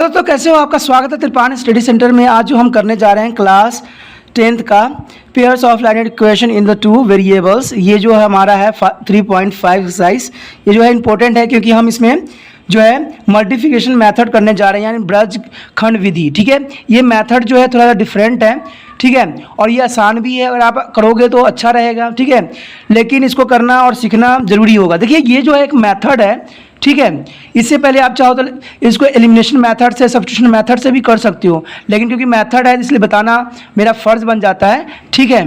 तो कैसे हो, आपका स्वागत है त्रिपाठी स्टडी सेंटर में। आज जो हम करने जा रहे हैं क्लास 10th का pairs of linear equation in the two variables. ये जो है हमारा है 3.5 एक्सरसाइज। ये जो है इंपॉर्टेंट है क्योंकि हम इसमें जो है मल्टीप्लिकेशन मेथड करने जा रहे हैं, यानी ब्रज खंड विधि। ठीक है, ये मेथड जो है थोड़ा सा डिफरेंट है। ठीक है, और ये आसान भी है, अगर आप करोगे तो अच्छा रहेगा। ठीक है, लेकिन इसको करना और सीखना ज़रूरी होगा। देखिए, ये जो है एक मेथड है। ठीक है, इससे पहले आप चाहो तो इसको एलिमिनेशन मेथड से, सब्स्टिट्यूशन मेथड से भी कर सकते हो, लेकिन क्योंकि मेथड है इसलिए बताना मेरा फ़र्ज़ बन जाता है। ठीक है,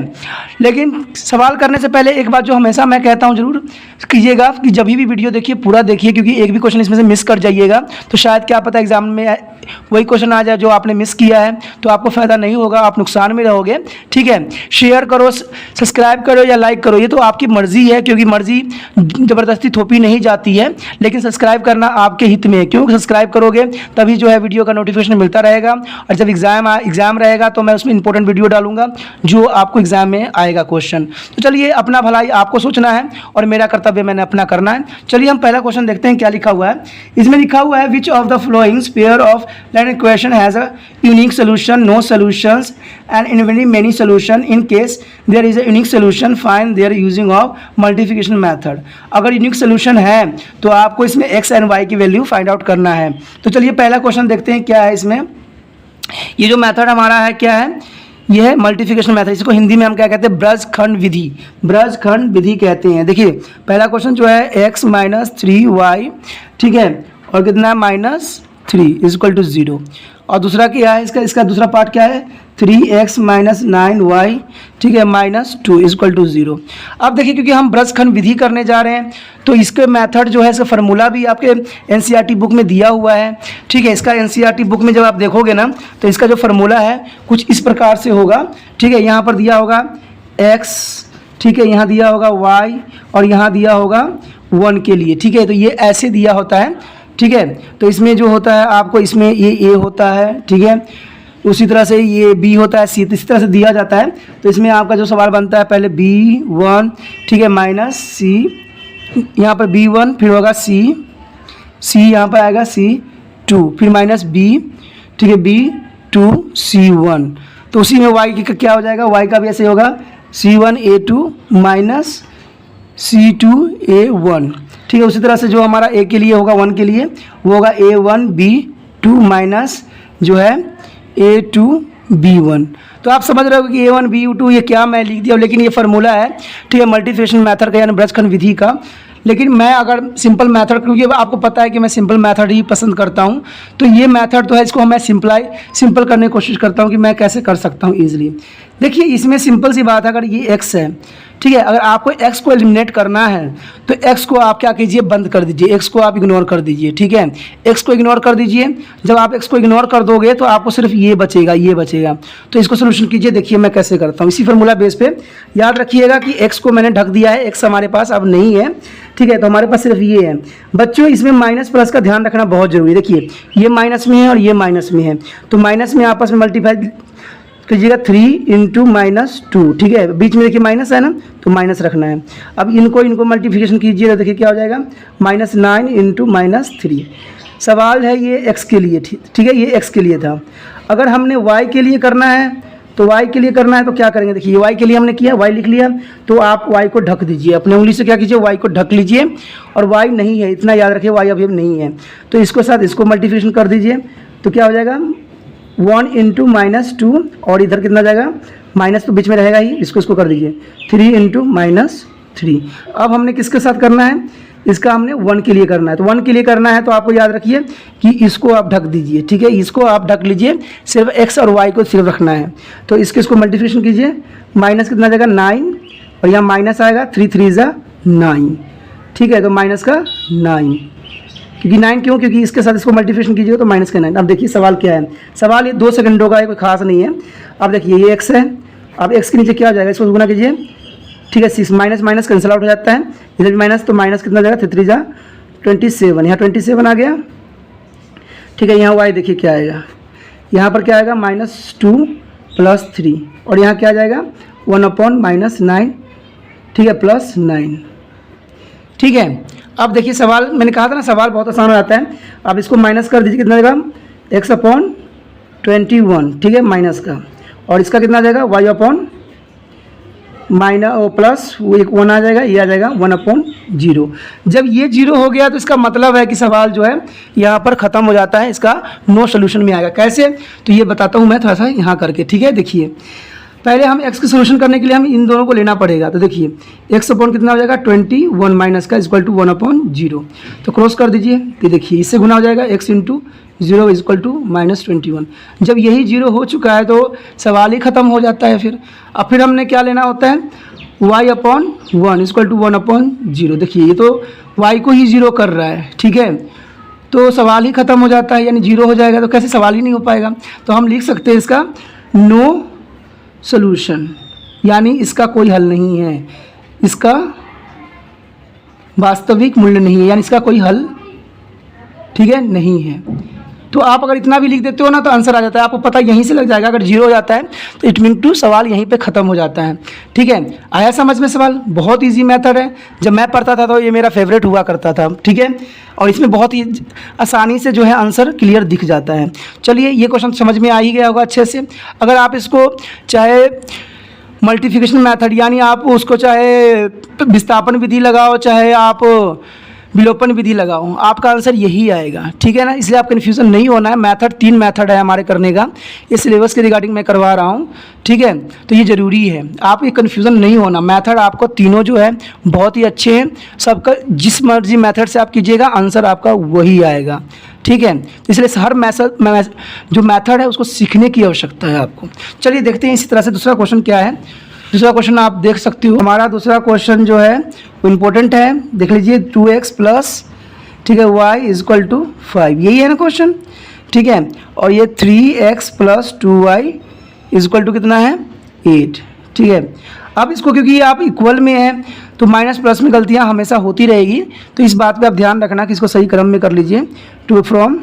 लेकिन सवाल करने से पहले एक बात जो हमेशा मैं कहता हूँ ज़रूर कीजिएगा कि जब भी वीडियो देखिए पूरा देखिए, क्योंकि एक भी क्वेश्चन इसमें से मिस कर जाइएगा तो शायद क्या पता एग्जाम में वही क्वेश्चन आ जाए जो आपने मिस किया है, तो आपको फ़ायदा नहीं होगा, आप नुकसान में रहोगे। ठीक है, शेयर करो, सब्सक्राइब करो या लाइक करो, ये तो आपकी मर्ज़ी है, क्योंकि मर्ज़ी ज़बरदस्ती थोपी नहीं जाती है, लेकिन सब्सक्राइब करना आपके हित में है। क्योंकि सब्सक्राइब करोगे तभी जो है वीडियो का नोटिफिकेशन मिलता रहेगा, और जब एग्ज़ाम रहेगा तो मैं उसमें इंपॉर्टेंट वीडियो डालूंगा जो आपको एग्जाम में आएगा क्वेश्चन। तो चलिए, अपना भलाई आपको सोचना है और मेरा कर्तव्य मैंने अपना करना है। चलिए हम पहला क्वेश्चन देखते हैं क्या लिखा हुआ है। इसमें लिखा हुआ है which of the followings pair of linear equation has a unique solution, no solutions and infinitely many solution. In case there is a unique solution find there using of multiplication method. अगर unique solution है तो आपको इसमें x and y की value find out करना है। तो चलिए पहला क्वेश्चन देखते हैं क्या है इसमें। ये जो मेथड हमारा है क्या है, ये है मल्टीप्लिकेशन मेथड। इसको हिंदी में हम क्या कहते हैं, ब्रज खंड विधि, ब्रज खंड विधि कहते हैं। देखिए पहला क्वेश्चन जो है x माइनस 3y, ठीक है, और कितना है -3 इक्वल टू 0। और दूसरा क्या है इसका दूसरा पार्ट क्या है, 3x माइनस 9y, ठीक है, -2 इक्वल टू 0। अब देखिए, क्योंकि हम ब्रज खंड विधि करने जा रहे हैं तो इसके मेथड जो है, इसका फार्मूला भी आपके एनसीईआरटी बुक में दिया हुआ है। ठीक है, इसका एनसीईआरटी बुक में जब आप देखोगे ना तो इसका जो फार्मूला है कुछ इस प्रकार से होगा। ठीक है, यहाँ पर दिया होगा x, ठीक है, यहाँ दिया होगा y और यहाँ दिया होगा 1 के लिए। ठीक है, तो ये ऐसे दिया होता है। ठीक है, तो इसमें जो होता है आपको, इसमें ये a होता है, ठीक है, उसी तरह से ये b होता है, c, इसी तरह से दिया जाता है। तो इसमें आपका जो सवाल बनता है पहले b1, ठीक है, माइनस c, यहाँ पर b1 फिर होगा c यहाँ पर आएगा c2 फिर माइनस b, ठीक है, b2 c1। तो उसी में y का क्या हो जाएगा, y का भी ऐसे होगा c1a2 माइनस c2a1। ठीक है, उसी तरह से जो हमारा a के लिए होगा 1 के लिए वो होगा a1b2 माइनस जो है a2b1। तो आप समझ रहे हो कि a1b2 ये क्या मैं लिख दिया, लेकिन ये फार्मूला है। ठीक है, मल्टीप्लिकेशन मेथड का यानी ब्रजखंड विधि का। लेकिन मैं अगर सिंपल मेथड, क्योंकि आपको पता है कि मैं सिंपल मेथड ही पसंद करता हूं, तो ये मेथड तो है, इसको मैं सिंपल करने की कोशिश करता हूं कि मैं कैसे कर सकता हूं ईजिली। देखिए, इसमें सिंपल सी बात है, अगर ये x है, ठीक है, अगर आपको x को एलिमिनेट करना है तो x को आप क्या कीजिए, बंद कर दीजिए, x को आप इग्नोर कर दीजिए। ठीक है, x को इग्नोर कर दीजिए। जब आप x को इग्नोर कर दोगे तो आपको सिर्फ ये बचेगा, ये बचेगा। तो इसको सोल्यूशन कीजिए। देखिए मैं कैसे करता हूँ, इसी फार्मूला बेस पे। याद रखिएगा कि x को मैंने ढक दिया है, x हमारे पास अब नहीं है। ठीक है, तो हमारे पास सिर्फ ये है। बच्चों, इसमें माइनस प्लस का ध्यान रखना बहुत जरूरी है। देखिए, ये माइनस में है और ये माइनस में है, तो माइनस में आपस में मल्टीप्लाई कीजिएगा 3 इंटू -2। ठीक है, बीच में देखिए माइनस है ना, तो माइनस रखना है। अब इनको मल्टीप्लिकेशन कीजिए तो देखिए क्या हो जाएगा, -9 इंटू -3। सवाल है ये x के लिए। ठीक है, ये x के लिए था। अगर हमने y के लिए करना है तो y के लिए करना है तो क्या करेंगे, देखिए y के लिए हमने किया, y लिख लिया, तो आप y को ढक दीजिए, अपने उंगली से क्या कीजिए, y को ढक लीजिए। और y नहीं है, इतना याद रखिए, y अभी नहीं है, तो इसको साथ इसको मल्टीप्लिकेशन कर दीजिए। तो क्या हो जाएगा, 1 इंटू -2, और इधर कितना जाएगा, माइनस तो बीच में रहेगा ही, इसको कर दीजिए 3 इंटू -3। अब हमने किसके साथ करना है, इसका हमने 1 के लिए करना है। तो 1 के लिए करना है तो आपको याद रखिए कि इसको आप ढक दीजिए। ठीक है, इसको आप ढक लीजिए, सिर्फ x और y को सिर्फ रखना है। तो इसको मल्टीप्लिकेशन कीजिए, माइनस कितना जाएगा 9, और यहाँ माइनस आएगा 3 3 ज़ा 9। ठीक है, तो माइनस का 9, क्योंकि 9 क्यों, क्योंकि इसके साथ इसको मल्टीप्लिकेशन कीजिएगा तो माइनस का 9। अब देखिए सवाल क्या है, सवाल ये 2 सेकंडों का है, कोई खास नहीं है। अब देखिए ये x है, अब x के नीचे क्या हो जाएगा, इसको गुना कीजिए। ठीक है, 6 माइनस कैंसिल आउट हो जाता है, इधर भी माइनस, तो माइनस कितना जाएगा, 3 3 ज़ा 27, यहाँ 27 आ गया। ठीक है, यहाँ y देखिए क्या आएगा, यहाँ पर क्या आएगा, -2 + 3, और यहाँ क्या आ जाएगा 1/-9। ठीक है, +9। ठीक है, अब देखिए सवाल, मैंने कहा था ना सवाल बहुत आसान हो जाता है। अब इसको माइनस कर दीजिए, कितना देगा, x अपॉन 21, ठीक है, माइनस का, और इसका कितना आ जाएगा y अपॉन माइनस प्लस वो एक 1 आ जाएगा, ये आ जाएगा 1 अपॉन 0। जब ये 0 हो गया तो इसका मतलब है कि सवाल जो है यहाँ पर ख़त्म हो जाता है, इसका नो सोल्यूशन में आएगा। कैसे, तो ये बताता हूँ मैं थोड़ा सा यहाँ करके, ठीक है। देखिए पहले हम x की सोल्यूशन करने के लिए हम इन दोनों को लेना पड़ेगा। तो देखिए x अपॉन कितना हो जाएगा 21 माइनस का इक्वल टू 1 अपॉन 0, तो क्रॉस कर दीजिए। तो देखिए इससे गुना हो जाएगा x इंटू 0 इक्वल टू -21। जब यही 0 हो चुका है तो सवाल ही ख़त्म हो जाता है फिर। अब फिर हमने क्या लेना होता है, y upon 1 equal to 1 upon 0। देखिए ये तो y को ही 0 कर रहा है, ठीक है, तो सवाल ही ख़त्म हो जाता है, यानी 0 हो जाएगा तो कैसे सवाल ही नहीं हो पाएगा। तो हम लिख सकते हैं इसका नो सोल्यूशन, यानी इसका कोई हल नहीं है, इसका वास्तविक मूल्य नहीं है, यानी इसका कोई हल, ठीक है, नहीं है। तो आप अगर इतना भी लिख देते हो ना तो आंसर आ जाता है, आपको पता यहीं से लग जाएगा। अगर 0 हो जाता है तो इट मीन टू सवाल यहीं पे ख़त्म हो जाता है, ठीक है। आया समझ में सवाल? बहुत इजी मेथड है, जब मैं पढ़ता था तो ये मेरा फेवरेट हुआ करता था, ठीक है, और इसमें बहुत ही आसानी से जो है आंसर क्लियर दिख जाता है। चलिए ये क्वेश्चन समझ में आ ही गया होगा अच्छे से। अगर आप इसको चाहे मल्टीप्लिकेशन मेथड यानी आप उसको चाहे विस्थापन विधि लगाओ, चाहे आप विलोपन विधि लगाओ, आपका आंसर यही आएगा, ठीक है ना। इसलिए आप कन्फ्यूज़न नहीं होना है। मेथड 3 मेथड है हमारे करने का, ये सिलेबस के रिगार्डिंग मैं करवा रहा हूँ, ठीक है, तो ये ज़रूरी है, आप ये कन्फ्यूज़न नहीं होना। मेथड आपको तीनों जो है बहुत ही अच्छे हैं, सबका जिस मर्जी मेथड से आप कीजिएगा आंसर आपका वही आएगा, ठीक है। इसलिए हर जो मेथड है उसको सीखने की आवश्यकता है आपको। चलिए देखते हैं इसी तरह से दूसरा क्वेश्चन क्या है। दूसरा क्वेश्चन आप देख सकते हो, हमारा दूसरा क्वेश्चन जो है वो इम्पोर्टेंट है, देख लीजिए 2x प्लस, ठीक है, y इक्वल टू 5, यही है ना क्वेश्चन, ठीक है। और ये 3x plus 2y equal to कितना है 8, ठीक है। अब इसको क्योंकि आप इक्वल में है तो माइनस प्लस में गलतियां हमेशा होती रहेगी, तो इस बात पे आप ध्यान रखना कि इसको सही क्रम में कर लीजिए। 2 फ्रॉम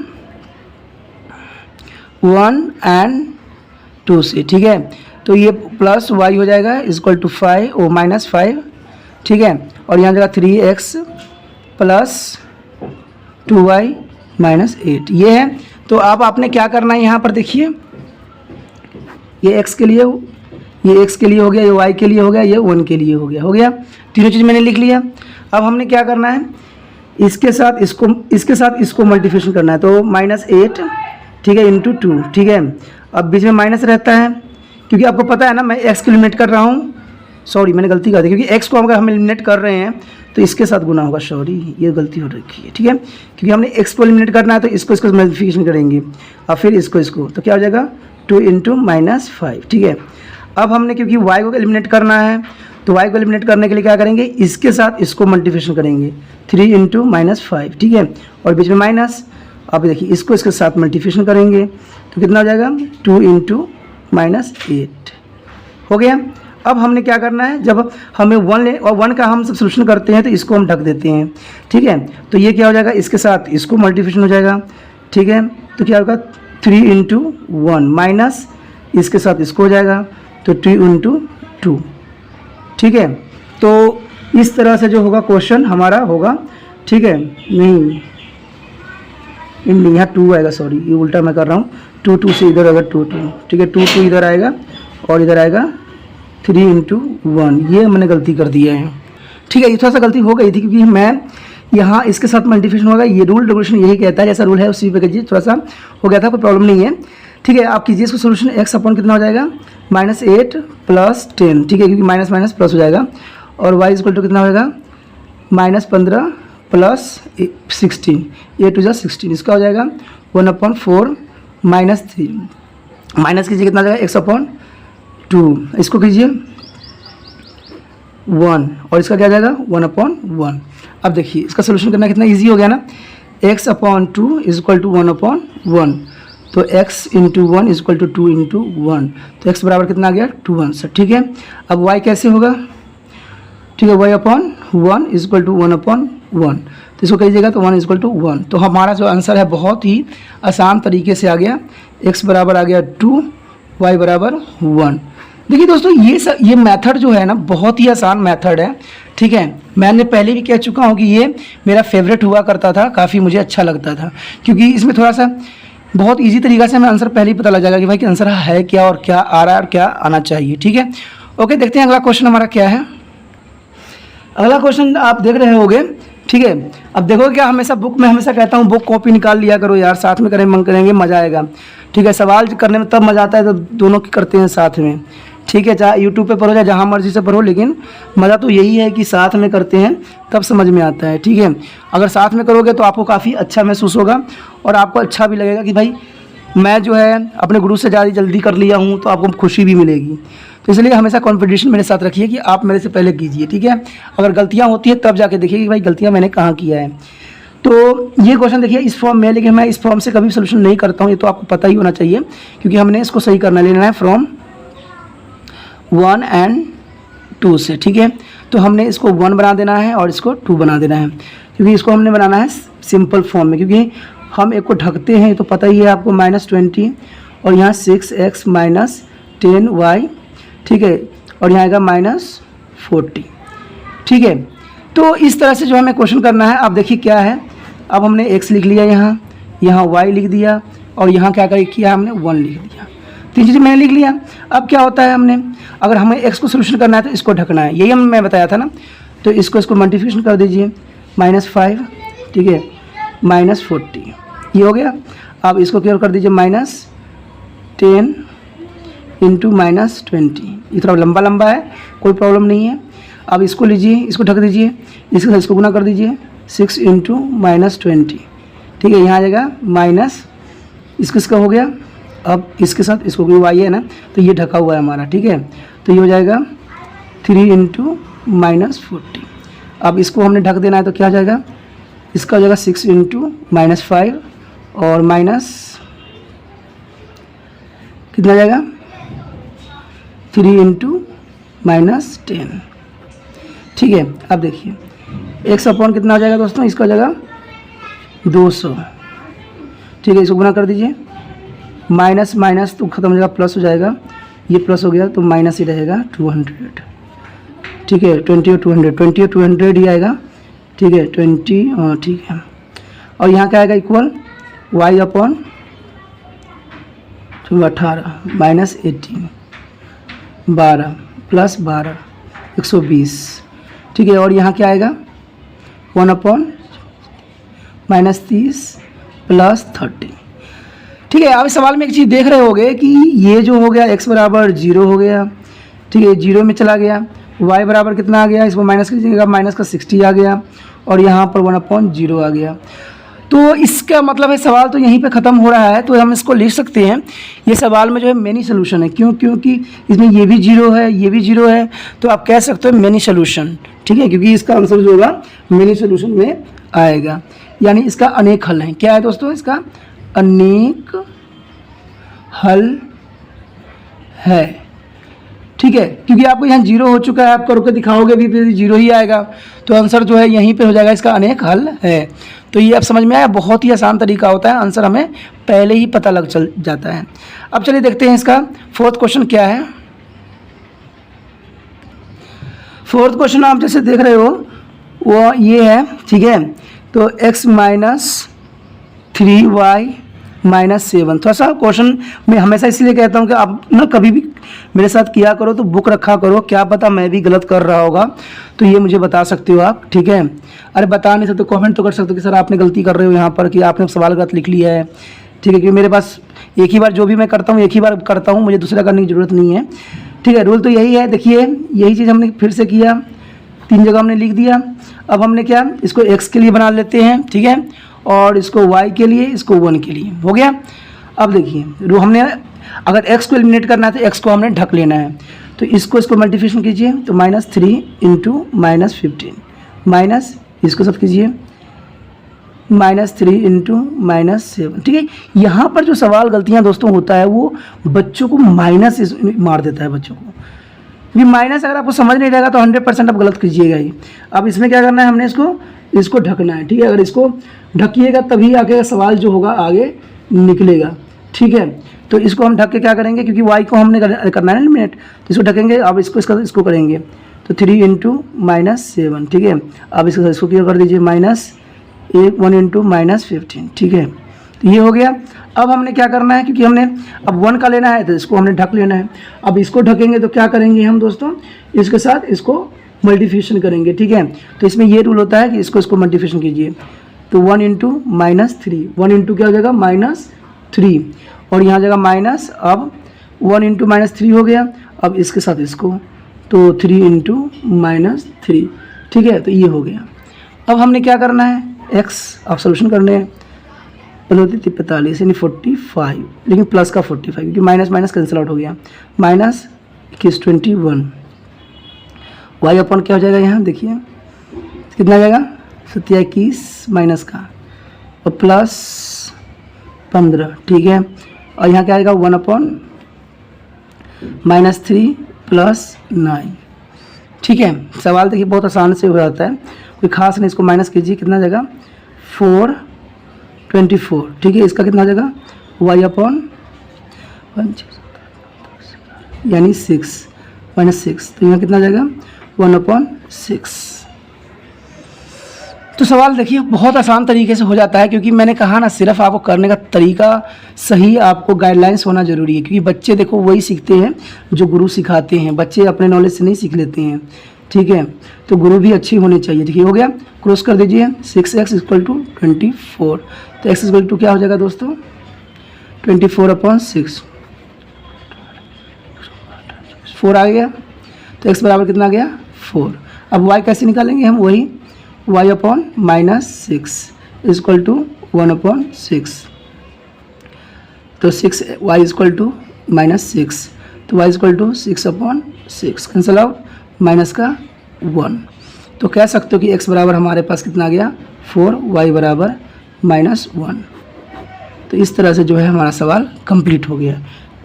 1 एंड 2 से, ठीक है, तो ये प्लस y हो जाएगा इक्वल टू 5 और -5, ठीक है, और यहाँ जाएगा 3x प्लस 2y -8, ये है। तो अब आपने क्या करना है, यहाँ पर देखिए ये x के लिए, ये x के लिए हो गया, ये y के लिए हो गया, ये 1 के लिए हो गया, तीनों चीज़ मैंने लिख लिया। अब हमने क्या करना है, इसके साथ इसको मल्टीप्लिकेशन करना है, तो -8, ठीक है, इंटू 2, ठीक है। अब बीच में माइनस रहता है क्योंकि आपको पता है ना मैं x को एलिमिनेट कर रहा हूँ, सॉरी मैंने गलती कर दी, क्योंकि x को अगर हम एलिमिनेट कर रहे हैं तो इसके साथ गुना होगा, सॉरी ये गलती हो रखी है, ठीक है, क्योंकि हमने x को एलिमिनेट करना है तो इसको मल्टीप्लिकेशन करेंगे और फिर इसको, तो क्या हो जाएगा 2 इंटू -5, ठीक है। अब हमने क्योंकि y को एलिमिनेट करना है तो y को एलिमिनेट करने के लिए क्या करेंगे, इसके साथ इसको मल्टीप्लिकेशन करेंगे, 3 इंटू -5, ठीक है, और बीच में माइनस। अब देखिए इसको इसके साथ मल्टीप्लिकेशन करेंगे तो कितना हो जाएगा 2 इंटू -8 हो गया। अब हमने क्या करना है, जब हमें 1 ले और 1 का हम सब सोल्यूशन करते हैं तो इसको हम ढक देते हैं, ठीक है, तो ये क्या हो जाएगा, इसके साथ इसको मल्टीप्लिकेशन हो जाएगा, ठीक है, तो क्या होगा 3 इंटू 1 माइनस इसके साथ इसको हो जाएगा तो 2 इंटू 2, ठीक है। तो इस तरह से जो होगा क्वेश्चन हमारा होगा, ठीक है, नहीं यहाँ 2 आएगा, सॉरी ये उल्टा मैं कर रहा हूँ, 2 से इधर आएगा 2, ठीक है, 2 इधर आएगा और इधर आएगा 3 इंटू 1, ये मैंने गलती कर दिया है, ठीक है। ये थोड़ा सा गलती हो गई थी क्योंकि मैं यहाँ इसके साथ मल्टीप्लिकेशन होगा, ये रूल रेगुलेशन यही कहता है, जैसा रूल है उसी पे कीजिए, थोड़ा सा हो गया था, कोई प्रॉब्लम नहीं है, ठीक है। आप कीजिए इसको सोल्यूशन, x अपॉन कितना हो जाएगा -8 प्लस 10, ठीक है, क्योंकि माइनस माइनस प्लस हो जाएगा, और y इक्वल टू कितना होगा -15 प्लस 16, 8 × 16, इसका हो जाएगा 1/4 -3, माइनस कीजिए कितना जाएगा x/2, इसको कीजिए 1 और इसका क्या जाएगा 1/1। अब देखिए इसका सोल्यूशन करना कितना इजी हो गया ना, x/2 इक्वल टू 1/1, तो x into 1 equal to 2 into 1, तो x बराबर कितना आ गया 2 आंसर, ठीक है। अब y कैसे होगा, ठीक है, y/1 इक्वल टू 1/1, तो इसको कहिएगा तो 1 इक्वल टू 1, तो हमारा जो आंसर है बहुत ही आसान तरीके से आ गया, x बराबर आ गया 2, y बराबर 1। देखिए दोस्तों ये मेथड जो है ना बहुत ही आसान मेथड है, ठीक है, मैंने पहले भी कह चुका हूँ कि ये मेरा फेवरेट हुआ करता था, काफ़ी मुझे अच्छा लगता था, क्योंकि इसमें थोड़ा सा बहुत इजी तरीक़ा से हमें आंसर पहले ही पता लग जाएगा कि भाई कि आंसर है क्या और क्या आ रहा है और क्या आना चाहिए। ठीक है, ओके, देखते हैं अगला क्वेश्चन हमारा क्या है। अगला क्वेश्चन आप देख रहे होगे। ठीक है, अब देखो क्या, हमेशा बुक में हमेशा कहता हूँ बुक कॉपी निकाल लिया करो यार, साथ में करें मन करेंगे मज़ा आएगा। ठीक है, सवाल करने में तब मज़ा आता है तो दोनों की करते हैं साथ में। ठीक है, चाहे यूट्यूब पे पढ़ो या जहाँ मर्जी से पढ़ो, लेकिन मज़ा तो यही है कि साथ में करते हैं तब समझ में आता है। ठीक है, अगर साथ में करोगे तो आपको काफ़ी अच्छा महसूस होगा और आपको अच्छा भी लगेगा कि भाई मैं जो है अपने गुरु से ज़्यादा जल्दी कर लिया हूँ, तो आपको खुशी भी मिलेगी। तो इसलिए हमेशा कॉन्फिडेंस मेरे साथ रखिए कि आप मेरे से पहले कीजिए। ठीक है, अगर गलतियाँ होती है तब जाके देखिए कि भाई गलतियाँ मैंने कहाँ किया है। तो ये क्वेश्चन देखिए इस फॉर्म में, लेकिन मैं इस फॉर्म से कभी सोल्यूशन नहीं करता हूँ, ये तो आपको पता ही होना चाहिए, क्योंकि हमने इसको सही करना लेना है फ्रॉम 1 and 2 से। ठीक है, तो हमने इसको 1 बना देना है और इसको 2 बना देना है, क्योंकि इसको हमने बनाना है सिंपल फॉर्म में, क्योंकि हम एक को ढकते हैं तो पता ही है आपको -20 और यहाँ 6x - 10y। ठीक है, और यहाँ आएगा -40। ठीक है, तो इस तरह से जो हमें क्वेश्चन करना है। अब देखिए क्या है, अब हमने x लिख लिया, यहाँ y लिख दिया और यहाँ क्या किया हमने 1 लिख दिया। 3 चीज़ें मैंने लिख लिया। अब क्या होता है, हमने अगर हमें x को सोल्यूशन करना है तो इसको ढकना है, यही मैं बताया था ना। तो इसको मल्टीप्लिकेशन कर दीजिए, -5, ठीक है, -40, ये हो गया। अब इसको क्या कर दीजिए, -10 × -20। ये थोड़ा लंबा लंबा है, कोई प्रॉब्लम नहीं है। अब इसको लीजिए, इसको ढक दीजिए, इसको गुना कर दीजिए 6 × -20। ठीक है, यहाँ आ जाएगा माइनस, इसका हो गया। अब इसके साथ इसको कोई y है ना, तो ये ढका हुआ है हमारा। ठीक है, तो ये हो जाएगा 3 × -40। अब इसको हमने ढक देना है तो क्या हो जाएगा, इसका हो जाएगा 6 × -5 और माइनस कितना जाएगा 3 × -10। ठीक है, अब देखिए x अपॉन कितना हो जाएगा दोस्तों, इसका हो जाएगा 200। ठीक है, इसको गुना कर दीजिए, माइनस माइनस तो खत्म हो जाएगा, प्लस हो जाएगा, ये प्लस हो गया तो माइनस ही रहेगा 200। ठीक है, 20 और 200 ही आएगा। ठीक है, 20 और ठीक है, और यहाँ क्या आएगा इक्वल y अपॉन 18 -18, 12 + 12 120। ठीक है, और यहाँ क्या आएगा 1 अपॉन -30 + 30। ठीक है, अब इस सवाल में एक चीज़ देख रहे होगे कि ये जो हो गया x बराबर 0 हो गया। ठीक है, 0 में चला गया, y बराबर कितना आ गया, इसको माइनस कीजिएगा, माइनस का 60 आ गया और यहाँ पर 1/0 आ गया। तो इसका मतलब है सवाल तो यहीं पे ख़त्म हो रहा है। तो हम इसको लिख सकते हैं, ये सवाल में जो है मेनी सोल्यूशन है, क्योंकि इसमें ये भी 0 है, ये भी 0 है, तो आप कह सकते हो मेनी सोल्यूशन। ठीक है, क्योंकि इसका आंसर जो होगा मेनी सोल्यूशन में आएगा, यानी इसका अनेक हल है। क्या है दोस्तों, इसका अनेक हल है। ठीक है, क्योंकि आपको यहाँ 0 हो चुका है, आप करके दिखाओगे भी फिर 0 ही आएगा, तो आंसर जो है यहीं पे हो जाएगा, इसका अनेक हल है। तो ये अब समझ में आया, बहुत ही आसान तरीका होता है, आंसर हमें पहले ही पता लग चल जाता है। अब चलिए देखते हैं इसका 4th क्वेश्चन क्या है। 4th क्वेश्चन आप जैसे देख रहे हो वो ये है। ठीक है, तो x - 3y -7। थोड़ा सा क्वेश्चन मैं हमेशा इसलिए कहता हूँ कि आप ना कभी भी मेरे साथ किया करो तो बुक रखा करो, क्या पता मैं भी गलत कर रहा होगा, तो ये मुझे बता सकते हो आप। ठीक है, अरे बता नहीं सकते, कमेंट तो कर सकते हो कि सर आपने गलती कर रहे हो यहाँ पर, कि आपने सवाल गलत लिख लिया है। ठीक है, क्योंकि मेरे पास एक ही बार जो भी मैं करता हूँ एक ही बार करता हूँ, मुझे दूसरा करने की ज़रूरत नहीं है। ठीक है, रूल तो यही है। देखिए यही चीज़ हमने फिर से किया, 3 जगह हमने लिख दिया। अब हमने क्या, इसको x के लिए बना लेते हैं। ठीक है, और इसको y के लिए, इसको 1 के लिए, हो गया। अब देखिए हमने अगर x को एलिमिनेट करना है तो x को हमने ढक लेना है, तो इसको मल्टीप्लिकेशन कीजिए, तो -3 × -15 माइनस इसको सब कीजिए -3 × -7। ठीक है, यहाँ पर जो सवाल गलतियाँ दोस्तों होता है वो बच्चों को माइनस मार देता है बच्चों को, क्योंकि माइनस अगर आपको समझ नहीं रहेगा तो 100% आप गलत कीजिएगा ही। अब इसमें क्या करना है, हमने इसको ढकना है। ठीक है, अगर इसको ढकिएगा तभी आगे सवाल जो होगा आगे निकलेगा। ठीक है, तो इसको हम ढक के क्या करेंगे, क्योंकि y को हमने करना है ना मिनट, तो इसको ढकेंगे। अब इसको करेंगे तो 3 × -7। ठीक है, अब इसको क्लियर कर दीजिए, -1 × -15। ठीक है, तो ये हो गया। अब हमने क्या करना है, क्योंकि हमने अब 1 का लेना है तो इसको हमने ढक लेना है। अब इसको ढकेंगे तो क्या करेंगे हम दोस्तों, इसके साथ इसको मल्टीप्लिकेशन करेंगे, ठीक है। तो इसमें ये रूल होता है कि इसको मल्टीप्लिकेशन कीजिए, तो 1 इंटू -3, 1 इंटू क्या हो जाएगा -3, और यहाँ जाएगा माइनस, अब 1 इंटू -3 हो गया। अब इसके साथ इसको, तो 3 इंटू -3, ठीक है। तो ये हो गया। अब हमने क्या करना है, x अब सोल्यूशन करने हैं। 45 यानी 45, लेकिन प्लस का 45, क्योंकि माइनस माइनस कैंसिल आउट हो गया। माइनस 21 y अपन क्या हो जाएगा, यहाँ देखिए कितना आ जाएगा 27 माइनस का और प्लस 15, ठीक है। और यहाँ क्या आएगा 1/-3 प्लस 9, ठीक है। सवाल देखिए बहुत आसान से हो जाता है, कोई खास नहीं। इसको माइनस कीजिए, कितना आ जाएगा 4/24, ठीक है। इसका कितना आ जाएगा y/1 यानी 6 -6, तो यहाँ कितना आ जाएगा 1/6। तो सवाल देखिए बहुत आसान तरीके से हो जाता है, क्योंकि मैंने कहा ना सिर्फ आपको करने का तरीका सही, आपको गाइडलाइंस होना ज़रूरी है। क्योंकि बच्चे देखो वही सीखते हैं जो गुरु सिखाते हैं, बच्चे अपने नॉलेज से नहीं सीख लेते हैं, ठीक है। तो गुरु भी अच्छी होनी चाहिए। देखिए हो गया, क्रॉस कर दीजिए 6x = 24, तो x = क्या हो जाएगा दोस्तों 24/6, 4 आ गया। तो x बराबर कितना आ गया 4। अब y कैसे निकालेंगे हम, वही y/-6 = 1/6, तो 6y = -6, तो y = 6/6, कैंसल आउट, माइनस का 1। तो कह सकते हो कि x बराबर हमारे पास कितना आ गया 4, y बराबर -1। तो इस तरह से जो है हमारा सवाल कंप्लीट हो गया।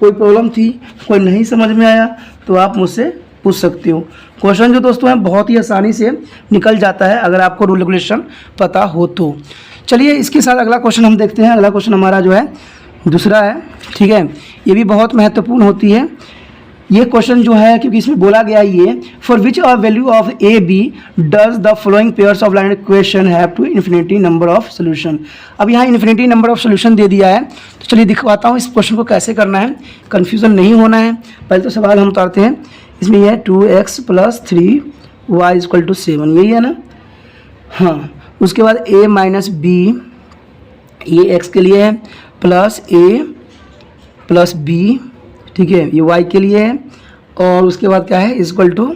कोई प्रॉब्लम थी, कोई नहीं समझ में आया तो आप मुझसे पूछ सकते हो। क्वेश्चन जो दोस्तों है बहुत ही आसानी से निकल जाता है अगर आपको रूल रेगुलेशन पता हो तो। चलिए इसके साथ अगला क्वेश्चन हम देखते हैं। अगला क्वेश्चन हमारा जो है दूसरा है, ठीक है। ये भी बहुत महत्वपूर्ण होती है ये क्वेश्चन जो है, क्योंकि इसमें बोला गया ये for which value of A B does the following pairs of line equation have to infinity number of solution. अब यहाँ इन्फिनिटी नंबर ऑफ सोल्यूशन दे दिया है, तो चलिए दिखवाता हूँ इस क्वेश्चन को कैसे करना है, कन्फ्यूज़न नहीं होना है। पहले तो सवाल हम उतारते हैं। इसमें यह है 2x + 3y = 7, यही है ना। हाँ, उसके बाद a - b, ये x के लिए है, प्लस a + b, ठीक है, ये y के लिए है। और उसके बाद क्या है इक्वल टू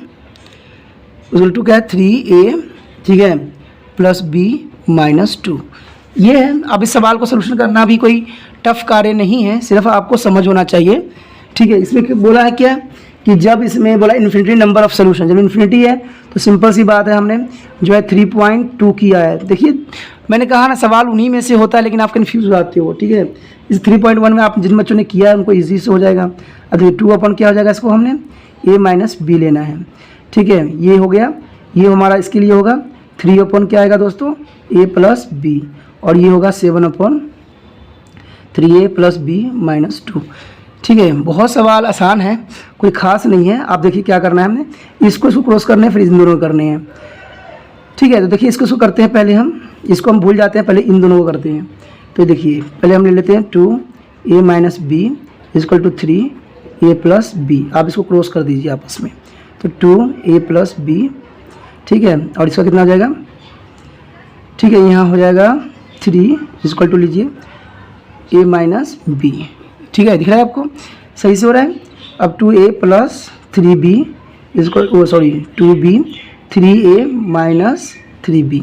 क्या है 3a, ठीक है, + b - 2, ये है। अब इस सवाल को सोल्यूशन करना भी कोई टफ कार्य नहीं है, सिर्फ आपको समझ होना चाहिए, ठीक है। इसमें बोला है क्या कि जब इसमें बोला इन्फिनिटी नंबर ऑफ सोल्यूशन, जब इन्फिनिटी है तो सिंपल सी बात है, हमने जो है 3.2 किया है। देखिए मैंने कहा ना सवाल उन्हीं में से होता है, लेकिन आप कन्फ्यूज हो जाते हो, ठीक है। इस 3.1 में आप जिन बच्चों ने किया है उनको ईजी से हो जाएगा। अब देखिए 2 अपन क्या हो जाएगा, इसको हमने a - b लेना है, ठीक है। ये हो गया, ये हमारा इसके लिए होगा 3 अपन क्या आएगा दोस्तों a + b, और ये होगा 7/3a + b - 2, ठीक है। बहुत सवाल आसान है, कोई ख़ास नहीं है। आप देखिए क्या करना है, हमने इसको क्रॉस करने हैं, फिर इन दोनों को करने हैं, ठीक है। तो देखिए इसको करते हैं, पहले हम इसको हम भूल जाते हैं, पहले इन दोनों को करते हैं। तो देखिए पहले हम ले लेते हैं 2a - b = 3a + b, आप इसको क्रॉस कर दीजिए आपस में, तो 2a + b, ठीक है। और इसका कितना हो जाएगा, ठीक है, यहाँ हो जाएगा 3 = लीजिए a - b, ठीक है। दिख रहा है आपको, सही से हो रहा है। अब 2a + 3b = 2b 3a - 3b,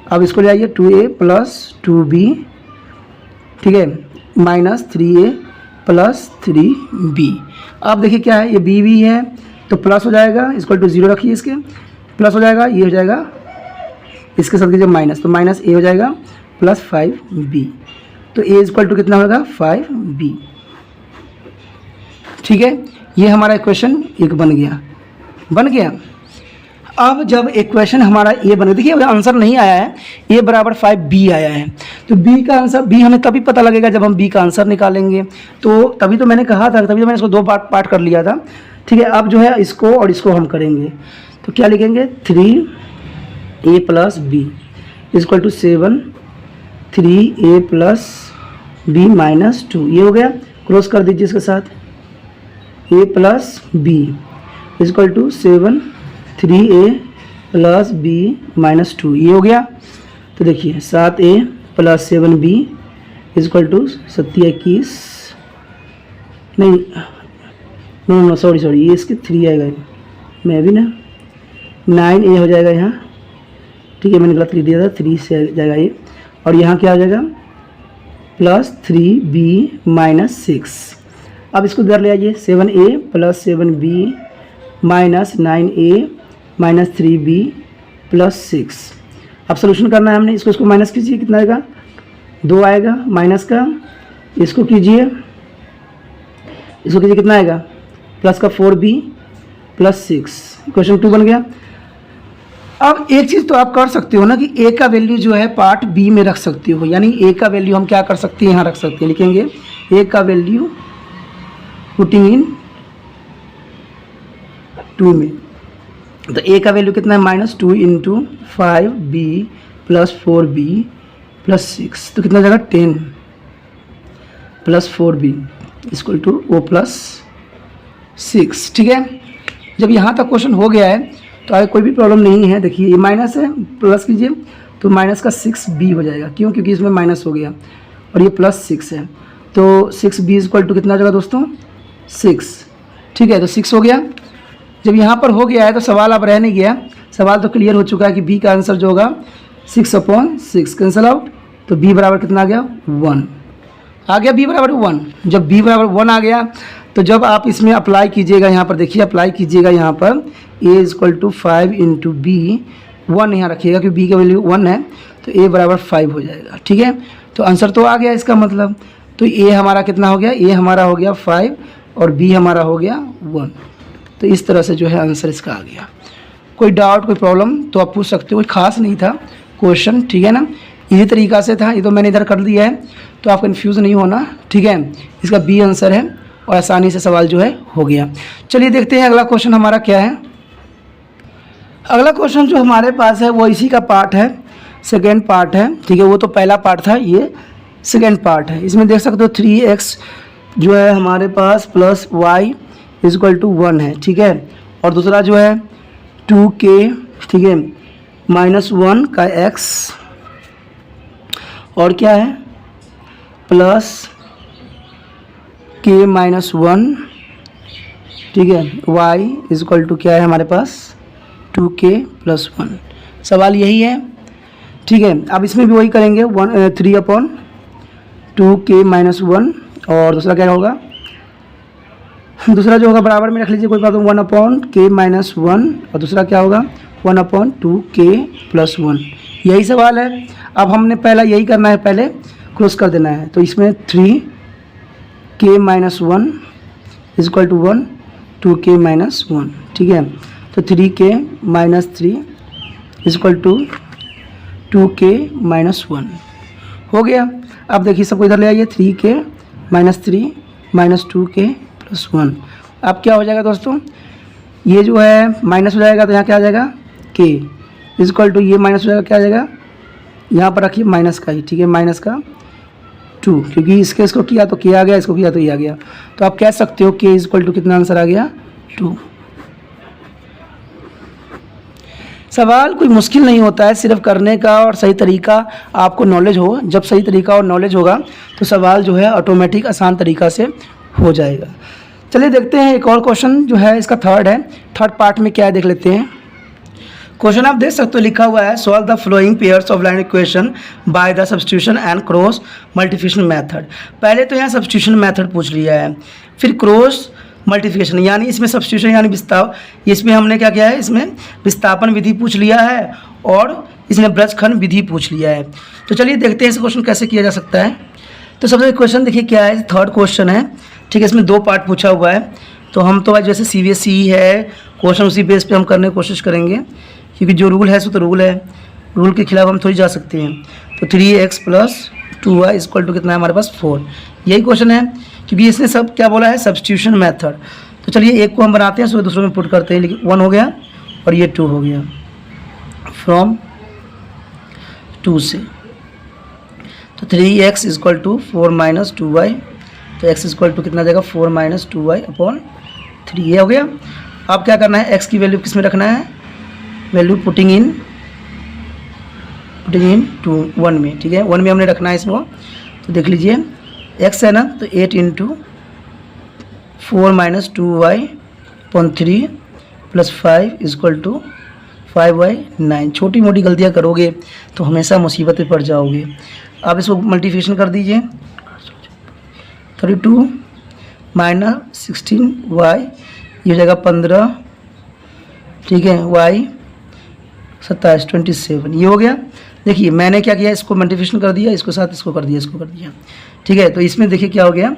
अब इसको ले आइए 2a + 2b, ठीक है, -3a + 3b। अब देखिए क्या है, ये b भी है तो प्लस हो जाएगा, = 0 रखिए, इसके प्लस हो जाएगा, ये हो जाएगा इसके साथ कीजिए माइनस, तो -a हो जाएगा + 5b, तो a = कितना होगा 5b, ठीक है। ये हमारा इक्वेशन 1 बन गया। अब जब इक्वेशन हमारा ये बन गया, देखिए आंसर नहीं आया है, a = 5b आया है, तो b का आंसर b हमें तभी पता लगेगा जब हम b का आंसर निकालेंगे। तो तभी तो मैंने कहा था, तभी तो मैंने इसको 2 पार्ट कर लिया था, ठीक है। अब जो है इसको और इसको हम करेंगे, तो क्या लिखेंगे 3a + b = 7, 3a + B minus two, ये हो गया। क्रॉस कर दीजिए इसके साथ, a plus b is equal to 7 3a plus b minus two, ये हो गया। तो देखिए 7a plus 7b equal to 7 नहीं नो सॉरी ये इसके 3 आएगा, मैं भी ना 9a हो जाएगा यहाँ, ठीक है, मैंने गलत लिख दिया था, 3 से जाएगा ये। और यहाँ क्या हो जाएगा प्लस 3b माइनस 6। अब इसको इधर ले आइए, 7a plus 7b minus 9a minus 3b plus 6। अब सोल्यूशन करना है हमने, इसको माइनस कीजिए, कितना आएगा 2 आएगा माइनस का, इसको कीजिए कितना आएगा प्लस का 4b प्लस 6, क्वेश्चन 2 बन गया। अब एक चीज़ तो आप कर सकते हो ना कि a का वैल्यू जो है पार्ट b में रख सकते हो, यानी a का वैल्यू हम क्या कर सकते हैं, यहाँ रख सकते हैं, लिखेंगे a का वैल्यू पुटिंग इन 2 में। तो a का वैल्यू कितना है -2 into 5b plus 4b plus 6, तो कितना जाएगा 10 plus 4b equal to o plus 6। ठीक है, जब यहाँ तक क्वेश्चन हो गया है तो आगे कोई भी प्रॉब्लम नहीं है। देखिए ये माइनस है, प्लस कीजिए तो माइनस का 6b हो जाएगा, क्यों, क्योंकि इसमें माइनस हो गया, और ये प्लस 6 है, तो 6b इक्वल टू कितना जाएगा दोस्तों 6। ठीक है, तो 6 हो गया। जब यहाँ पर हो गया है तो सवाल अब रह नहीं गया, सवाल तो क्लियर हो चुका है कि b का आंसर जो होगा 6/6 कैंसिल आउट, तो b बराबर कितना आ गया 1 आ गया, b बराबर 1। जब b बराबर 1 आ गया तो जब आप इसमें अप्लाई कीजिएगा, यहाँ पर देखिए अप्लाई कीजिएगा, यहाँ पर a equal to 5 into B 1 यहाँ रखिएगा क्योंकि b का वैल्यू 1 है, तो a बराबर 5 हो जाएगा। ठीक है, तो आंसर तो आ गया इसका मतलब, तो a हमारा कितना हो गया, a हमारा हो गया 5 और b हमारा हो गया 1। तो इस तरह से जो है आंसर इसका आ गया। कोई डाउट कोई प्रॉब्लम तो आप पूछ सकते हो, कोई खास नहीं था क्वेश्चन, ठीक है ना, इसी तरीक़ा से था, ये तो मैंने इधर कर दिया है, तो आप कन्फ्यूज़ नहीं होना। ठीक है, इसका बी आंसर है और आसानी से सवाल जो है हो गया। चलिए देखते हैं अगला क्वेश्चन हमारा क्या है। अगला क्वेश्चन जो हमारे पास है वो इसी का पार्ट है, सेकेंड पार्ट है। ठीक है, वो तो पहला पार्ट था, ये सेकेंड पार्ट है। इसमें देख सकते हो 3x जो है हमारे पास प्लस y इक्वल टू 1 है। ठीक है, और दूसरा जो है 2k, ठीक है, -1 का x, और क्या है प्लस k -1, ठीक है, y इक्वल टू क्या है हमारे पास 2k + 1। सवाल यही है। ठीक है, अब इसमें भी वही करेंगे 3/2k - 1, और दूसरा क्या होगा, दूसरा जो होगा बराबर में रख लीजिए, कोई बात नहीं, 1/k - 1, और दूसरा क्या होगा 1/2k + 1। यही सवाल है। अब हमने पहला यही करना है, पहले क्रॉस कर देना है, तो इसमें 3k - 1 इक्वल टू 1, 2k - 1। ठीक है, तो 3k - 3 इक्वल टू 2k - 1 हो गया। अब देखिए सबको इधर ले आइए, 3k - 3 - 2k + 1। अब क्या हो जाएगा दोस्तों, ये जो है माइनस हो जाएगा, तो यहाँ क्या आ जाएगा k इक्वल टू, ये माइनस हो जाएगा, क्या आ जाएगा यहाँ पर रखिए माइनस का ही, ठीक है, माइनस का 2, क्योंकि इसको किया तो k आ गया, इसको किया तो ये आ गया, तो आप कह सकते हो k इक्वल टू कितना आंसर आ गया 2। सवाल कोई मुश्किल नहीं होता है, सिर्फ करने का और सही तरीका आपको नॉलेज हो। जब सही तरीका और नॉलेज होगा तो सवाल जो है ऑटोमेटिक आसान तरीका से हो जाएगा। चलिए देखते हैं एक और क्वेश्चन जो है, इसका थर्ड है, थर्ड पार्ट में क्या है देख लेते हैं। क्वेश्चन आप देख सकते हो, लिखा हुआ है solve the flowing pairs of line equation by the substitution and cross multiplication method. पहले तो यहाँ सब्स्टिट्यूशन मेथड पूछ लिया है, फिर क्रॉस मल्टीप्लिकेशन, यानी इसमें सब्स्टिट्यूशन यानी विस्तार, इसमें हमने क्या किया है, इसमें विस्थापन विधि पूछ लिया है और इसने ब्रजखंड विधि पूछ लिया है। तो चलिए देखते हैं इस क्वेश्चन कैसे किया जा सकता है। तो सबसे क्वेश्चन देखिए क्या है, थर्ड क्वेश्चन है। ठीक है, इसमें 2 पार्ट पूछा हुआ है, तो हम तो आज जैसे CBSE है क्वेश्चन उसी बेस पे हम करने की कोशिश करेंगे, क्योंकि जो रूल है सो तो रूल है, रूल के खिलाफ हम थोड़ी जा सकते हैं। तो 3x + 2y इक्वल टू कितना है हमारे पास 4, यही क्वेश्चन है, क्योंकि इसने सब क्या बोला है सब्स्टिट्यूशन मेथड। तो चलिए एक को हम बनाते हैं, सो दूसरे में पुट करते हैं, लेकिन 1 हो गया और ये 2 हो गया, फ्रॉम 2 से। तो तो 3x equal to 4 minus 2y, तो x इक्वल टू कितना जाएगा 4 माइनस 2y अपॉन 3, ये हो गया। अब क्या करना है, x की वैल्यू किस में रखना है, वैल्यू पुटिंग इन 1 में, ठीक है 1 में हमने रखना है इसको। तो देख लीजिए x है ना, तो 8 into 4 minus 2y upon 3 plus 5 equal to 5/9। छोटी मोटी गलतियाँ करोगे तो हमेशा मुसीबत में पड़ जाओगे। आप इसको मल्टीप्लिकेशन कर दीजिए, 32 माइनस 16y, ये हो जाएगा 15, ठीक है y 27 27, ये हो गया। देखिए मैंने क्या किया, इसको मल्टीप्लिकेशन कर दिया, इसको साथ इसको कर दिया, इसको कर दिया, ठीक है। तो इसमें देखिए क्या हो गया,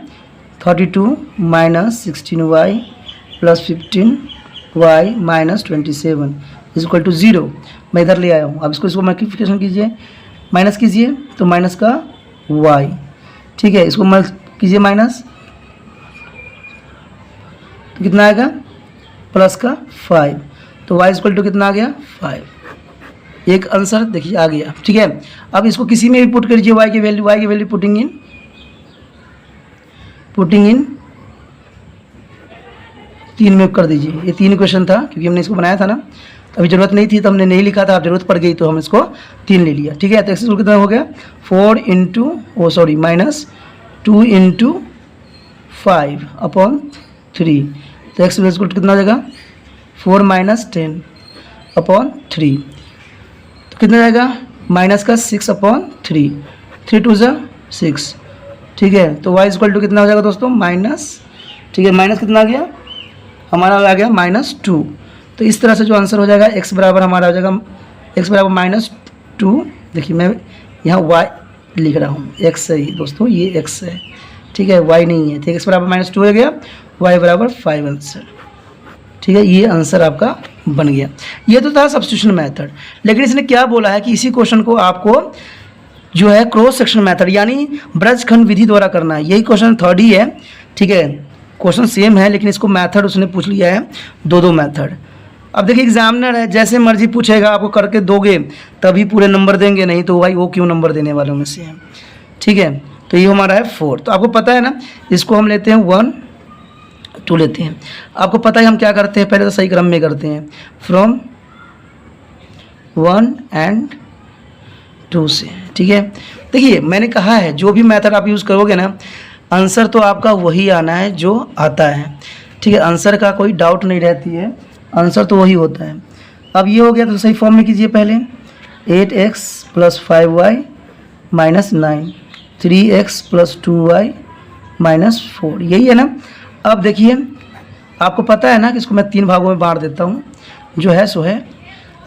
32 minus 16y plus 15y minus 27 equal to 0। मैं इधर ले आया हूँ। अब इसको मल्टीप्लिकेशन कीजिए, माइनस कीजिए, तो माइनस का y, ठीक है, इसको कीजिए माइनस, तो कितना आएगा प्लस का 5, तो y इक्वल टू कितना आ गया 5। एक आंसर देखिए आ गया, ठीक है। अब इसको किसी में भी पुट करिए, y की वैल्यू पुटिंग इन 3 में कर दीजिए। ये 3 क्वेश्चन था क्योंकि हमने इसको बनाया था ना, तो अभी ज़रूरत नहीं थी तो हमने नहीं लिखा था, अब ज़रूरत पड़ गई तो हम इसको 3 ले लिया, ठीक है। तो एक्स कितना हो गया 4 इंटू माइनस 2 इंटू 5 अपॉन 3, तो एक्स कितना हो जाएगा 4 माइनस 10 अपॉन 3, तो कितना जाएगा माइनस का 6 अपॉन 3, 3 2 6, ठीक है। तो y इक्वल टू कितना हो जाएगा दोस्तों माइनस, ठीक है, माइनस कितना आ गया हमारा आ गया -2। तो इस तरह से जो आंसर हो जाएगा x बराबर हमारा हो जाएगा x बराबर -2। देखिए मैं यहाँ y लिख रहा हूँ, x है दोस्तों, ये x है, ठीक है, y नहीं है, ठीक है। x बराबर -2 हो गया, y बराबर 5 आंसर, ठीक है। ये आंसर आपका बन गया। ये तो था सब्स्टिट्यूशन मेथड, लेकिन इसने क्या बोला है कि इसी क्वेश्चन को आपको जो है क्रॉस सेक्शन मेथड यानी ब्रजखंड विधि द्वारा करना है। यही क्वेश्चन 3rd ही है, ठीक है, क्वेश्चन सेम है लेकिन इसको मेथड उसने पूछ लिया है, दो मेथड। अब देखिए एग्जामिनर है, जैसे मर्जी पूछेगा, आपको करके दोगे तभी पूरे नंबर देंगे, नहीं तो भाई वो क्यों नंबर देने वालों में से है, ठीक है। तो ये हमारा है 4। तो आपको पता है ना, इसको हम लेते हैं 1 2 लेते हैं। आपको पता है हम क्या करते हैं, पहले तो सही क्रम में करते हैं, फ्रॉम 1 and 2 से, ठीक है। देखिए मैंने कहा है जो भी मेथड आप यूज़ करोगे ना, आंसर तो आपका वही आना है जो आता है, ठीक है। आंसर का कोई डाउट नहीं रहती है, आंसर तो वही होता है। अब ये हो गया तो सही फॉर्म में कीजिए, पहले 8x plus 5y minus 9, 3x plus 2y minus 4, यही है ना। अब देखिए आपको पता है ना कि इसको मैं 3 भागों में बांट देता हूँ, जो है सो है।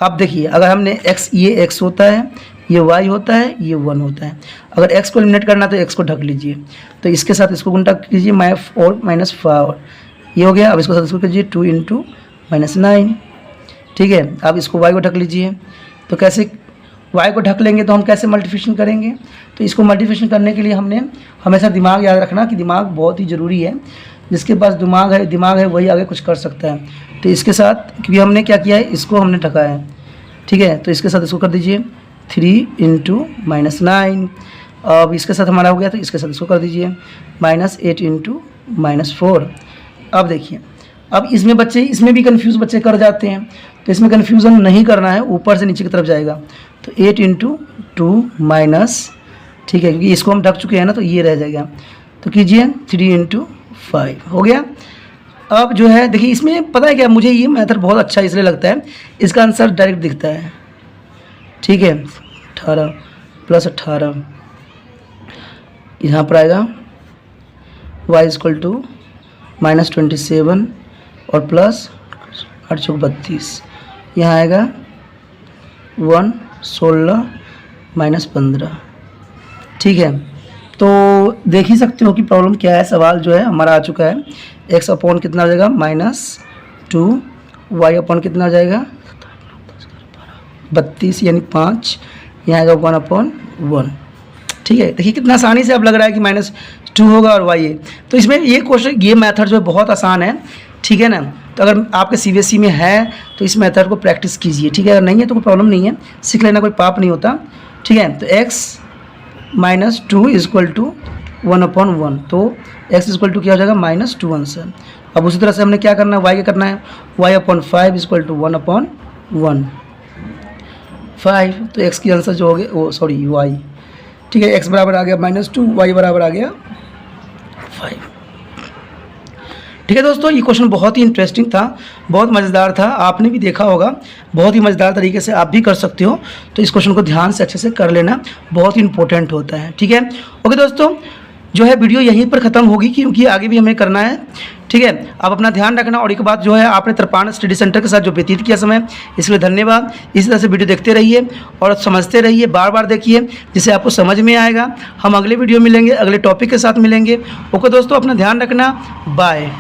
अब देखिए अगर हमने x, ये x होता है, ये y होता है, ये 1 होता है। अगर x को एलिमिनेट करना है तो x को ढक लीजिए, तो इसके साथ इसको गुणा कीजिए, -4 माइनस 5, ये हो गया। अब इसको साथ इसको कीजिए 2 इंटू -9, ठीक है। अब इसको y को ढक लीजिए, तो कैसे y को ढक लेंगे तो हम कैसे मल्टीप्लिकेशन करेंगे, तो इसको मल्टीप्लिकेशन करने के लिए हमने हमेशा दिमाग याद रखना कि दिमाग बहुत ही ज़रूरी है। जिसके पास दिमाग है वही आगे कुछ कर सकता है। तो इसके साथ क्योंकि हमने क्या किया है, इसको हमने ढका है, ठीक है, तो इसके साथ इसको कर दीजिए 3 इंटू -9। अब इसके साथ हमारा हो गया, तो इसके साथ इसको कर दीजिए -8 इंटू -4। अब देखिए अब इसमें बच्चे, इसमें भी कंफ्यूज बच्चे कर जाते हैं, तो इसमें कन्फ्यूज़न नहीं करना है, ऊपर से नीचे की तरफ जाएगा। तो 8 इंटू 2 माइनस, ठीक है, क्योंकि इसको हम ढक चुके हैं ना, तो ये रह जाएगा। तो कीजिए 3 इंटू 5, हो गया। अब जो है देखिए इसमें पता है क्या, मुझे ये मेथड बहुत अच्छा इसलिए लगता है, इसका आंसर डायरेक्ट दिखता है, ठीक है। 18 प्लस 18 यहाँ पर आएगा y इक्वल टू -27 और प्लस 8 चौक 32, यहाँ आएगा 1 16 -15, ठीक है। तो देख ही सकते हो कि प्रॉब्लम क्या है। सवाल जो है हमारा आ चुका है, x अपॉन कितना हो जाएगा -2, y अपॉन कितना हो जाएगा 32 यानी 5, यहाँ आएगा 1/1, ठीक है। देखिए कितना आसानी से अब लग रहा है कि -2 होगा और y है। तो इसमें ये क्वेश्चन, ये मेथड जो है बहुत आसान है, ठीक है ना। तो अगर आपके CBSE में है तो इस मेथड को प्रैक्टिस कीजिए, ठीक है। अगर नहीं है तो कोई प्रॉब्लम नहीं है, सीख लेना, कोई पाप नहीं होता, ठीक है। तो x -2 इक्वल टू 1/1, तो x इक्वल टू क्या हो जाएगा -2 आंसर। अब उसी तरह से हमने क्या करना है, y क्या करना है, y/5 इक्वल टू 1/1 5, तो x की आंसर जो हो गया वो सॉरी y, ठीक है, x बराबर आ गया -2, y बराबर आ गया 5। ठीक है दोस्तों, ये क्वेश्चन बहुत ही इंटरेस्टिंग था, बहुत मज़ेदार था, आपने भी देखा होगा, बहुत ही मज़ेदार तरीके से आप भी कर सकते हो। तो इस क्वेश्चन को ध्यान से अच्छे से कर लेना, बहुत ही इंपॉर्टेंट होता है। ठीक है, ओके दोस्तों, जो है वीडियो यहीं पर ख़त्म होगी क्योंकि आगे भी हमें करना है। ठीक है, आप अपना ध्यान रखना। और एक बात जो है, आपने त्रिपाण स्टडी सेंटर के साथ जो व्यतीत किया समय, इसलिए धन्यवाद। इसी तरह से वीडियो देखते रहिए और समझते रहिए, बार बार देखिए, जिससे आपको समझ में आएगा। हम अगले वीडियो मिलेंगे, अगले टॉपिक के साथ मिलेंगे। ओके दोस्तों, अपना ध्यान रखना, बाय।